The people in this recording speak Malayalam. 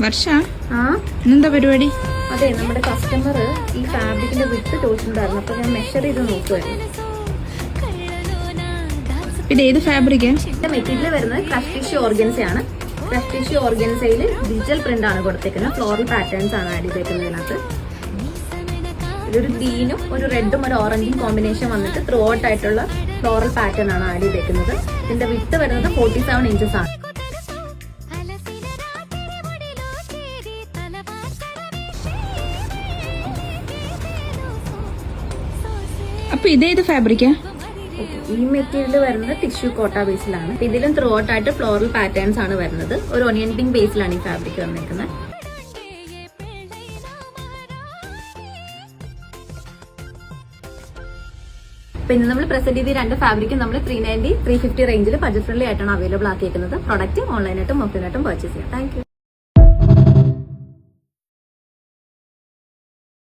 വർഷ ഇന്നെന്താ പരിപാടി? അതെ, നമ്മുടെ കസ്റ്റമർ ഈ ഫാബ്രിക്കിന്റെ വിട്ട് ചോദിച്ചിട്ടുണ്ടായിരുന്നു. അപ്പൊ ഞാൻ മെഷർ ചെയ്ത് നോക്കുമായിരുന്നു. ഇത് ഏത് ഫാബ്രിക്കാ? മെറ്റീരിയൽ വരുന്നത് ക്രഷ് ടിഷ്യൂ ഓർഗൻസയാണ്. ക്രഷ് ടിഷ്യൂ ഓർഗൻസയിൽ ഡിജിറ്റൽ പ്രിന്റ് ആണ് കൊടുത്തേക്കുന്നത്. ഫ്ലോറൽ പാറ്റേൺസ് ആണ് ആഡ് ചെയ്തേക്കുന്നതിനകത്ത്. ഇതൊരു ഗ്രീനും ഒരു റെഡും ഒരു ഓറഞ്ചും കോമ്പിനേഷൻ വന്നിട്ട് ത്രൂ ഔട്ട് ആയിട്ടുള്ള ഫ്ലോറൽ പാറ്റേൺ ആണ് ആഡ് ചെയ്തേക്കുന്നത്. ഇതിന്റെ വിട്ട് വരുന്നത് 47 ഇഞ്ചസ് ആണ്. അപ്പൊ ഇതേത് ഫാബ്രിക്കാ? ഈ മെറ്റീരിയൽ വരുന്നത് ടിഷ്യൂ കോട്ട ബേസിലാണ്. ഇതിലും ത്രൂ ഔട്ട് ആയിട്ട് ഫ്ലോറൽ പാറ്റേൺസ് ആണ് വരുന്നത്. ഒരു ഒനിയൻ പിങ്ക് ബേസിലാണ് ഈ ഫാബ്രിക് വന്നിരിക്കുന്നത്. പിന്നെ നമ്മൾ പ്രസന്റ് ചെയ്ത രണ്ട് ഫാബ്രിക്കും നമ്മൾ 390, 350 റേഞ്ചിൽ ബഡ്ജറ്റ് ഫ്രണ്ട്ലി ആയിട്ടാണ് അവൈലബിൾ ആക്കിയിരിക്കുന്നത്. പ്രോഡക്റ്റ് ഓൺലൈനായിട്ടും ഓഫ്ലൈനായിട്ടും പർച്ചേസ് ചെയ്യാം. Thank you.